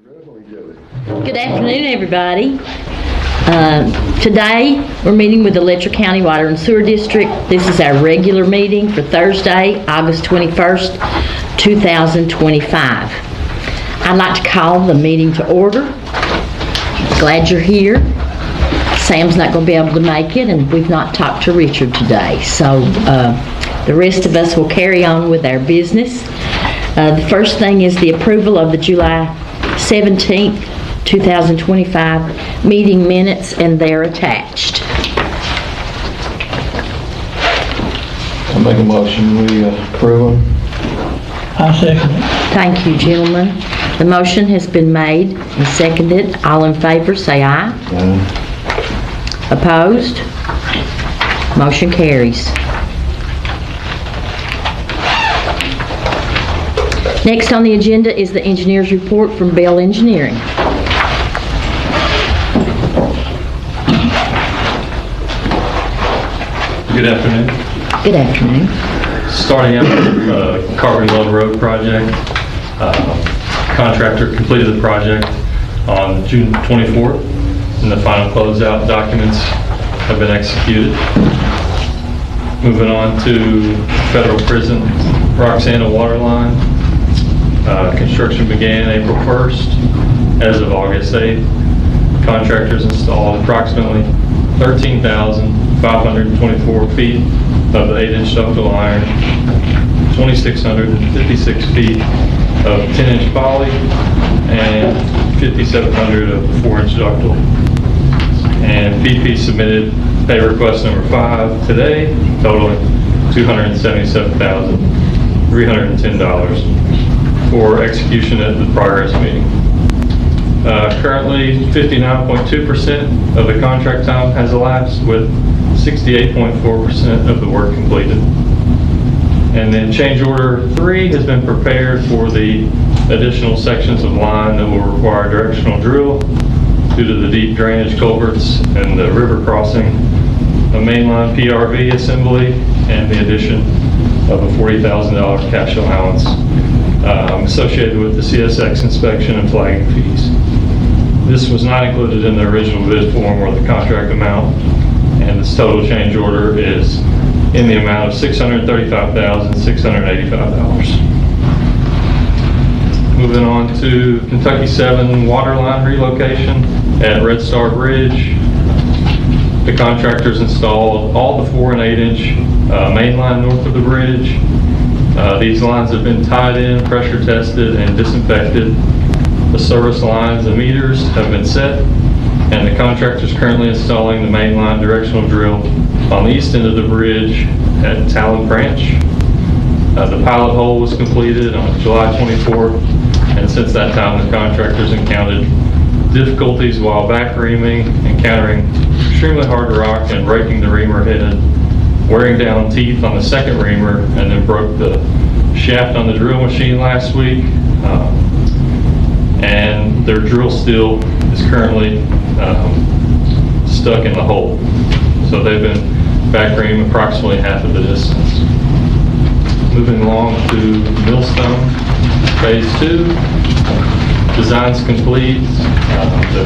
Good afternoon, everybody. Today, we're meeting with the Letcher County Water and Sewer District. This is our regular meeting for Thursday, August 21st, 2025. I'd like to call the meeting to order. Glad you're here. Sam's not going to be able to make it, and we've not talked to Richard today. So the rest of us will carry on with our business. The first thing is the approval of the July 17th, 2025 meeting minutes, and they're attached. I make a motion, we approve them. I second it. Thank you, gentlemen. The motion has been made and seconded. All in favor, say aye. Opposed? Motion carries. Next on the agenda is the engineer's report from Bell Engineering. Good afternoon. Good afternoon. Starting out with the Carving Love Road project. Contractor completed the project on June 24th, and the final closeout documents have been executed. Moving on to Federal Prison Roxana water line. Construction began April 1st. As of August 8th, contractors installed approximately 13,524 feet of the 8-inch ductile iron, 2,656 feet of 10-inch poly, and 5,700 of the 4-inch ductile. And BP submitted pay request number 5 today, totaling $277,310 for execution at the progress meeting. Currently, 59.2% of the contract time has elapsed, with 68.4% of the work completed. And then change order 3 has been prepared for the additional sections of line that will require directional drill due to the deep drainage culverts and the river crossing, a mainline PRV assembly, and the addition of a $40,000 cash allowance associated with the CSX inspection and flagging fees. This was not included in the original bid form or the contract amount, and this total change order is in the amount of $635,685. Moving on to Kentucky 7 water line relocation at Red Star Bridge. The contractors installed all the 4 and 8-inch main line north of the bridge. These lines have been tied in, pressure tested, and disinfected. The service lines and meters have been set, and the contractor is currently installing the main line directional drill on the east end of the bridge at Talon Branch. The pilot hole was completed on July 24th, and since that time the contractors encountered difficulties while back reaming, encountering extremely hard rock and breaking the reamer head, wearing down teeth on the second reamer, and then broke the shaft on the drill machine last week. And their drill steel is currently stuck in the hole. So they've been back reaming approximately half of the distance. Moving along to Millstone, Phase 2. Design's complete. The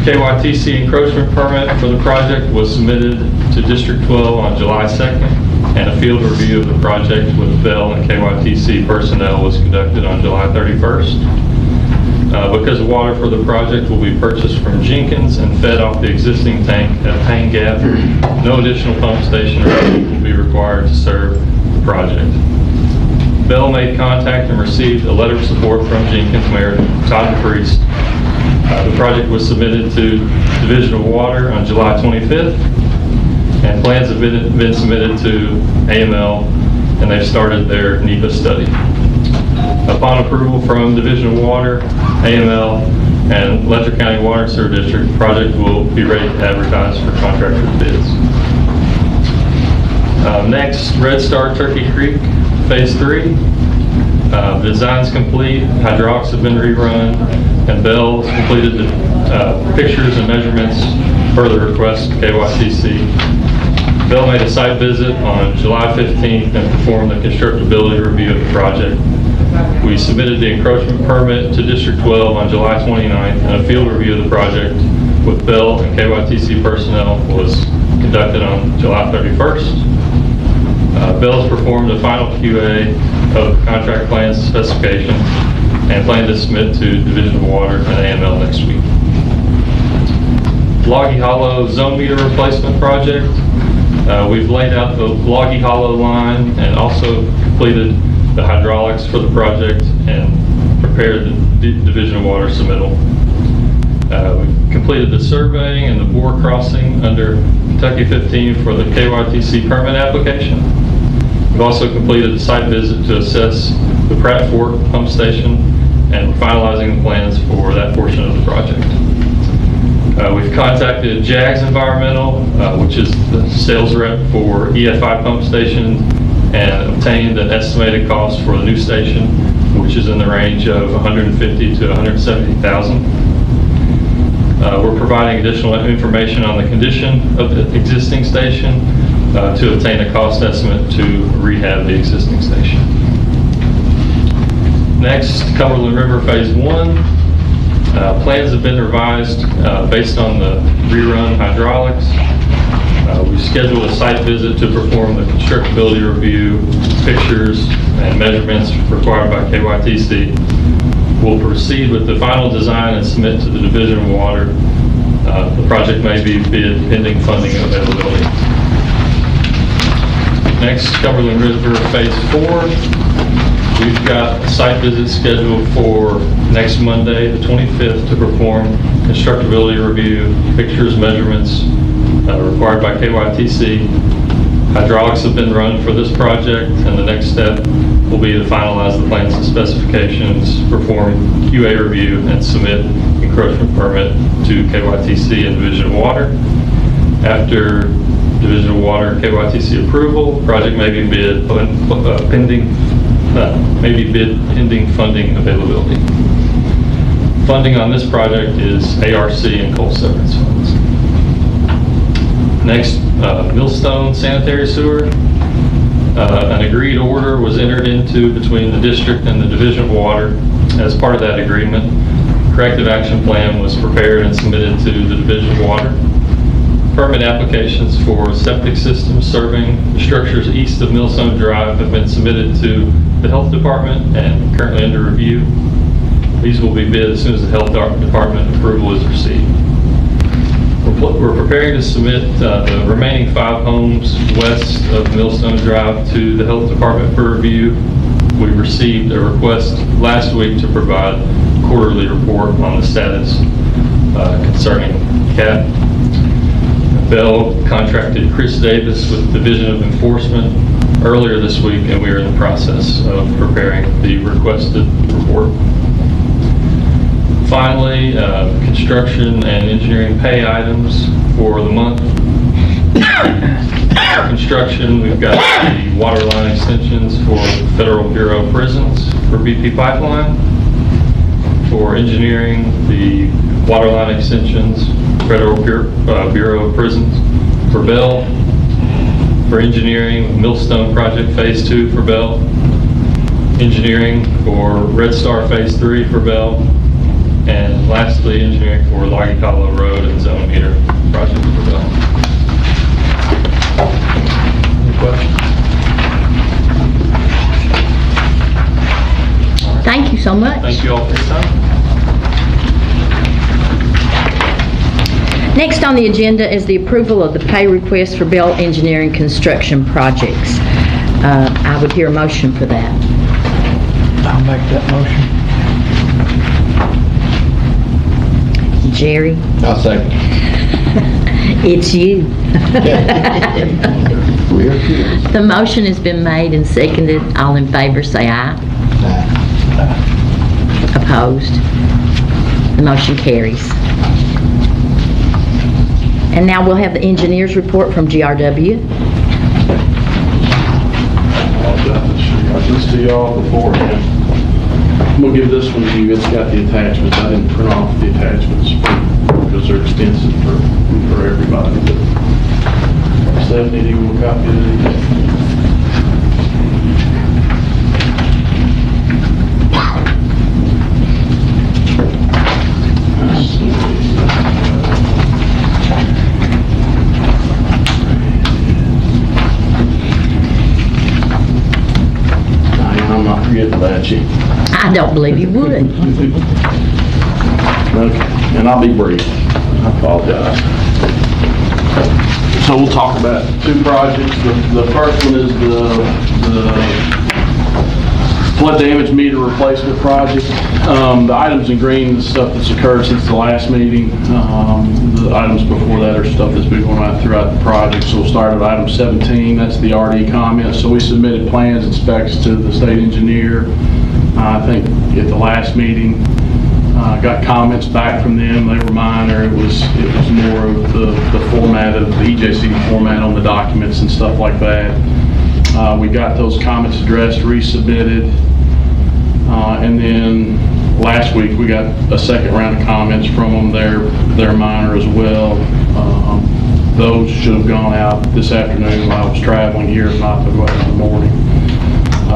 KYTC encroachment permit for the project was submitted to District 12 on July 2nd, and a field review of the project with Bell and KYTC personnel was conducted on July 31st. Because water for the project will be purchased from Jenkins and fed off the existing tank at Payne Gap, no additional pump station or tank will be required to serve the project. Bell made contact and received a letter of support from Jenkins Mayor Todd Priest. The project was submitted to Division of Water on July 25th, and plans have been submitted to AML, and they've started their NEPA study. Upon approval from Division of Water, AML, and Letcher County Water and Sewer District, the project will be ready to advertise for contractor bids. Next, Red Star Turkey Creek, Phase 3. The design's complete, hydraulics have been rerun, and Bell completed the pictures and measurements per the request of KYTC. Bell made a site visit on July 15th and performed the constructability review of the project. We submitted the encroachment permit to District 12 on July 29th, and a field review of the project with Bell and KYTC personnel was conducted on July 31st. Bell's performed a final QA of contract plans and specifications and plan to submit to Division of Water and AML next week. Loggy Hollow zone meter replacement project. We've laid out the Loggy Hollow line and also completed the hydraulics for the project and prepared the Division of Water submittal. We've completed the surveying and the bore crossing under Kentucky 15 for the KYTC permit application. We've also completed a site visit to assess the Pratt Fork pump station, and we're finalizing the plans for that portion of the project. We've contacted JAGS Environmental, which is the sales rep for EFI pump station, and obtained an estimated cost for the new station, which is in the range of $150,000 to $170,000. We're providing additional information on the condition of the existing station to obtain a cost estimate to rehab the existing station. Next, Cumberland River Phase 1. Plans have been revised based on the rerun hydraulics. We've scheduled a site visit to perform the constructability review, pictures, and measurements required by KYTC. We'll proceed with the final design and submit to the Division of Water. The project may be bid pending funding availability. Next, Cumberland River Phase 4. We've got a site visit scheduled for next Monday, the 25th, to perform constructability review, pictures, measurements required by KYTC. Hydraulics have been run for this project, and the next step will be to finalize the plans and specifications, perform QA review, and submit encroachment permit to KYTC and Division of Water. After Division of Water and KYTC approval, project may be bid pending funding availability. Funding on this project is ARC and coal severance funds. Next, Millstone Sanitary Sewer. An agreed order was entered into between the district and the Division of Water. As part of that agreement, corrective action plan was prepared and submitted to the Division of Water. Permit applications for septic systems serving the structures east of Millstone Drive have been submitted to the Health Department and currently under review. These will be bid as soon as the Health Department approval is received. We're preparing to submit the remaining 5 homes west of Millstone Drive to the Health Department for review. We received a request last week to provide a quarterly report on the status concerning CAT. Bell contracted Chris Davis with Division of Enforcement earlier this week, and we are in the process of preparing the requested report. Finally, construction and engineering pay items for the month. For construction, we've got the water line extensions for Federal Bureau of Prisons for BP Pipeline. For engineering, the water line extensions, Federal Bureau of Prisons for Bell. For engineering, Millstone Project Phase 2 for Bell. Engineering for Red Star Phase 3 for Bell. And lastly, engineering for Loggy Hollow Road and Zone Meter Project for Bell. Any questions? Thank you so much. Thank you all for your time. Next on the agenda is the approval of the pay request for Bell Engineering construction projects. I would hear a motion for that. I'll make that motion. Jerry? I'll second. It's you. We're here. The motion has been made and seconded. All in favor say aye. Opposed? The motion carries. And now we'll have the engineer's report from GRW. I just to y'all beforehand. I'm gonna give this one to you. It's got the attachments. I didn't print off the attachments because they're extensive for everybody. But Stephanie, do you want a copy of these? I don't believe you would. Okay, and I'll be brief. I apologize. So we'll talk about two projects. The first one is the flood damage meter replacement project. The items in green is stuff that's occurred since the last meeting. The items before that are stuff that's been going on throughout the project. So we'll start at item 17. That's the RD comments. So we submitted plans and specs to the state engineer. I think at the last meeting, got comments back from them. They were minor. It was more of the format of the EJC format on the documents and stuff like that. We got those comments addressed, resubmitted, and then last week we got a second round of comments from them. They're minor as well. Those should have gone out this afternoon while I was traveling here, if not, they'll go out in the morning.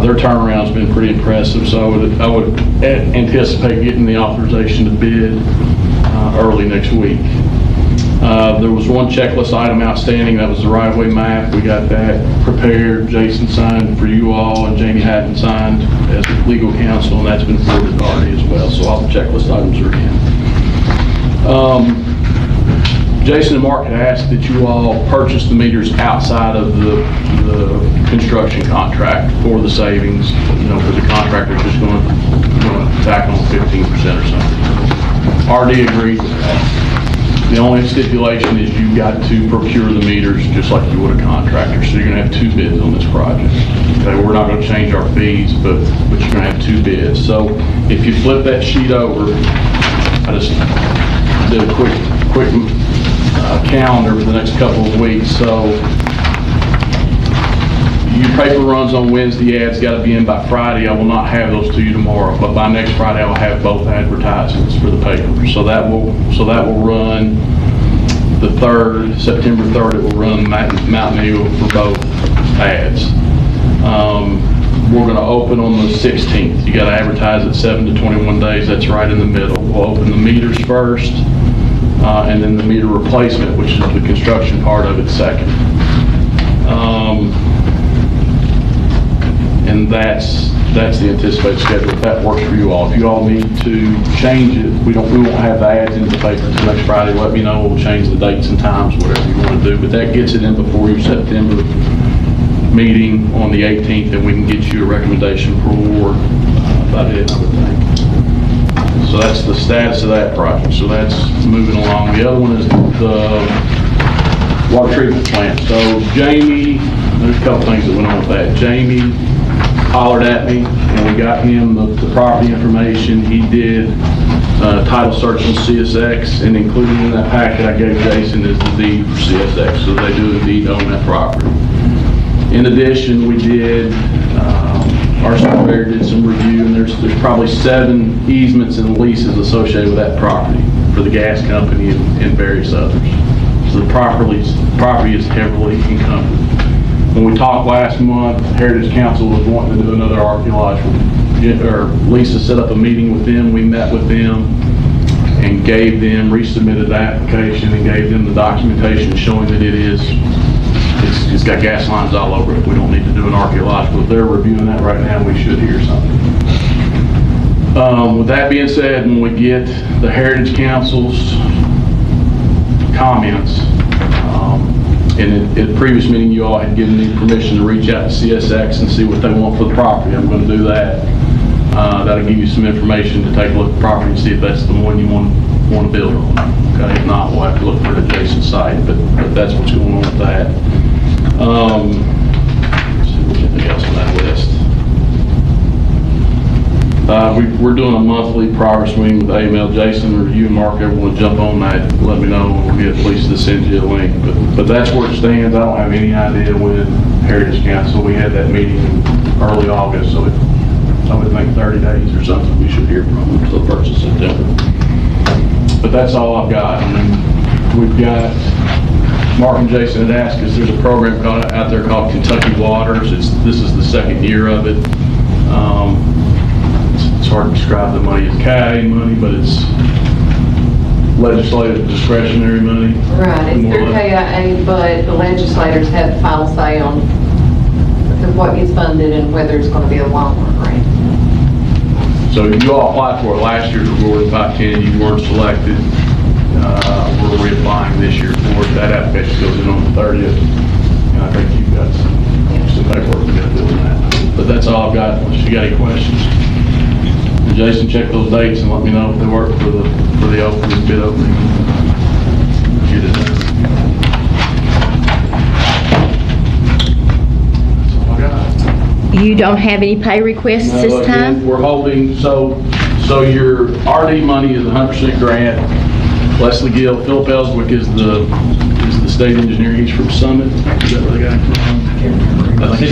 Their turnaround's been pretty impressive, so I would anticipate getting the authorization to bid early next week. There was one checklist item outstanding, that was the right-of-way map. We got that prepared. Jason signed for you all, and Jamie Hatton signed as legal counsel, and that's been forwarded already as well, so all the checklist items are in. Jason and Mark had asked that you all purchase the meters outside of the construction contract for the savings, because the contractor's just going to tack on 15% or something. RD agreed with that. The only stipulation is you've got to procure the meters just like you would a contractor. So you're going to have two bids on this project. Okay, we're not going to change our fees, but you're going to have two bids. So if you flip that sheet over, I just did a quick calendar for the next couple of weeks. So your paper runs on Wednesday, ads got to be in by Friday. I will not have those to you tomorrow, but by next Friday I will have both advertisements for the paper. So that will run the 3rd, September 3rd. It will run Mountain Eagle for both ads. We're going to open on the 16th. You got to advertise at 7 to 21 days. That's right in the middle. We'll open the meters first, and then the meter replacement, which is the construction part of it, second. And that's the anticipated schedule. If that works for you all. If you all need to change it, we won't have the ads in the paper until next Friday. Let me know. We'll change the dates and times, whatever you want to do. But that gets it in before your September meeting on the 18th, and we can get you a recommendation for award by then, I would think. So that's the status of that project. So that's moving along. The other one is the water treatment plant. So Jamie, there's a couple things that went on with that. Jamie hollered at me, and we got him the property information. He did title search on CSX, and included in that packet I gave Jason is the deed for CSX, so they do indeed own that property. In addition, we did, our surveyor did some review, and there's probably 7 easements and leases associated with that property for the gas company and various others. So the property is heavily encumbered. When we talked last month, Heritage Council was wanting to do another archaeological, or Lisa set up a meeting with them. We met with them and resubmitted the application and gave them the documentation showing that it's got gas lines all over it. We don't need to do an archaeological. If they're reviewing that right now, we should hear something. With that being said, when we get the Heritage Council's comments, and at the previous meeting, you all had given me permission to reach out to CSX and see what they want for the property. I'm going to do that. That'll give you some information to take a look at the property and see if that's the one you want to build on. Okay, if not, we'll have to look for an adjacent site, but that's what's going on with that. Let's see if there's anything else on that list. We're doing a monthly progress meeting with AML. Jason or you and Mark ever want to jump on that, let me know, and we'll get Lisa to send you a link. But that's where it stands. I don't have any idea when Heritage Council, we had that meeting in early August, so I would think 30 days or something we should hear from them until the 1st of September. But that's all I've got. I mean, we've got, Mark and Jason had asked us, there's a program out there called Kentucky Waters. This is the 2nd year of it. It's hard to describe the money as KIA money, but it's legislative discretionary money. Right, it's through KIA, but the legislators have the final say on what gets funded and whether it's going to be a loan or grant. So you all applied for it last year for Gordon 510, you weren't selected. We're reapplying this year for it. That application goes in on the 30th, and I think you've got some paperwork we got to do on that. But that's all I've got, unless you got any questions. And Jason, check those dates and let me know if they work for the opening, bid opening. Get it done. That's all I got. You don't have any pay requests No, this again, time? we're holding, so your RD money is 100% grant. Leslie Gill, Philip Ellswick is the state engineer. He's from Summit. Is that where the guy from? I think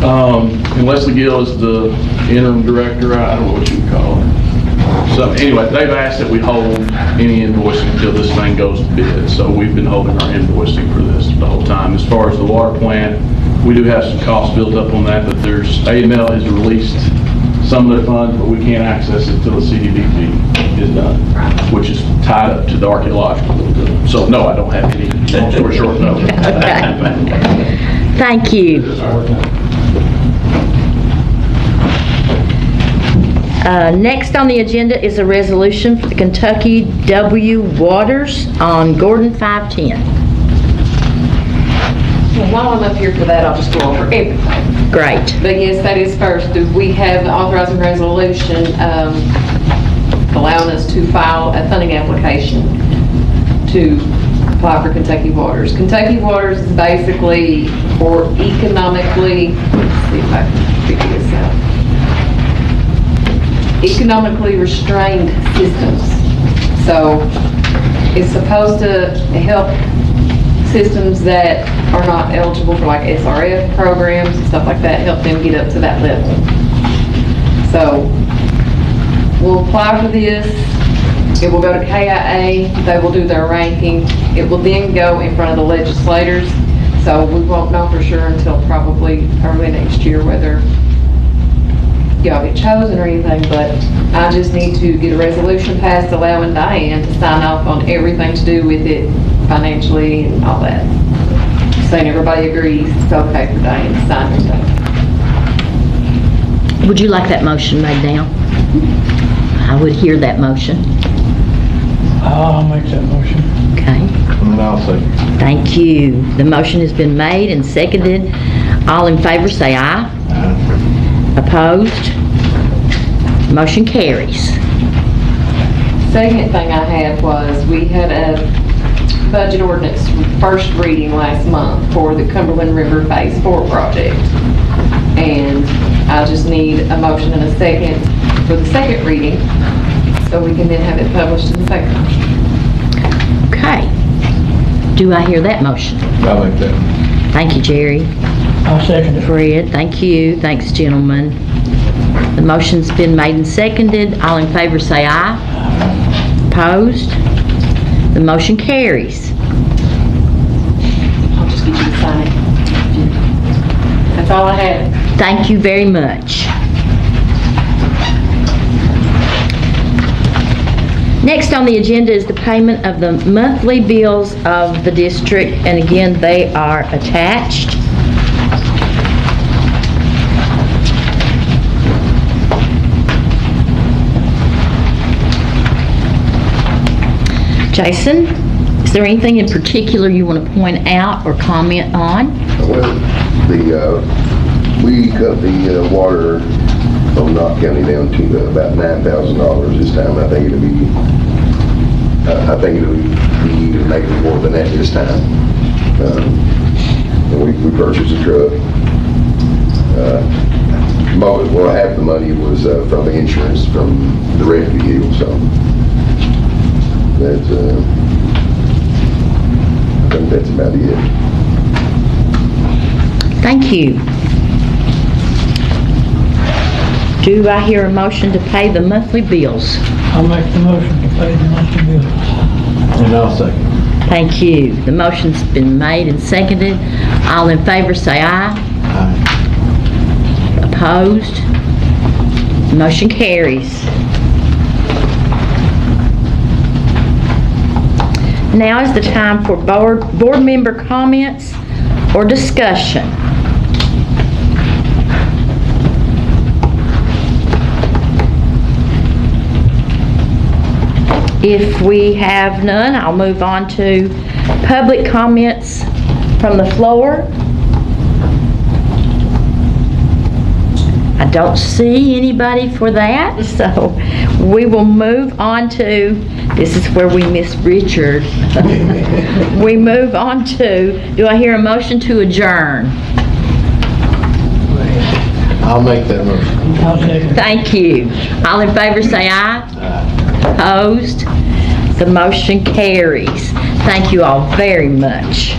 so. And Leslie Gill is the interim director. I don't know what you would call her. So anyway, they've asked that we hold any invoicing until this thing goes to bid. So we've been holding our invoicing for this the whole time. As far as the water plant, we do have some costs built up on that, but there's, A&L has released some of their funds, but we can't access it until the CDBG is done, which is tied up to the archaeological. So no, I don't have any, long story short, no. Okay. Thank you. Next on the agenda is a resolution for the Kentucky W Waters on Gordon 510. Well, while I'm up here for that, I'll just go over everything. Great. But yes, that is first. We have the authorizing resolution allowing us to file a funding application to apply for Kentucky Waters. Kentucky Waters is basically for economically, let's see if I can figure this out. Economically restrained systems. So it's supposed to help systems that are not eligible for like SRF programs and stuff like that, help them get up to that level. So we'll apply for this. It will go to KIA. They will do their ranking. It will then go in front of the legislators. So we won't know for sure until probably early next year whether y'all get chosen or anything, but I just need to get a resolution passed allowing Diane to sign off on everything to do with it financially and all that. Saying everybody agrees it's okay for Diane to sign everything. Would you like that motion made now? I would hear that motion. I'll make that motion. Okay. And I'll say, Thank you. The motion has been made and seconded. All in favor say aye. Opposed? Motion carries. Second thing I had was we had a budget ordinance first reading last month for the Cumberland River Phase 4 project. And I just need a motion and a second for the second reading so we can then have it published in the paper. Okay. Do I hear that motion? I'll make that. Thank you, Jerry. I'll second it. Fred, thank you. Thanks, gentlemen. The motion's been made and seconded. All in favor say aye. Opposed? The motion carries. I'll just get you to sign it. That's all I had. Thank you very much. Next on the agenda is the payment of the monthly bills of the district, and again, they are attached. Jason, is there anything in particular you want to point out or comment on? Well, we cut the water from Knott County down to about $9,000 this time. I think it'll be even maybe more than that this time. And we purchased a truck. Well, half the money was from the insurance from the rescue deal, so that's, I think that's about it. Thank you. Do I hear a motion to pay the monthly bills? I'll make the motion to pay the monthly bills. And I'll second. Thank you. The motion's been made and seconded. All in favor say aye. Aye. Opposed? Motion carries. Now is the time for board member comments or discussion. If we have none, I'll move on to public comments from the floor. I don't see anybody for that, so we will move on to, this is where we miss Richard. We move on to, do I hear a motion to adjourn? I'll make that motion. I'll second it. Thank you. All in favor say aye. Opposed? The motion carries. Thank you all very much.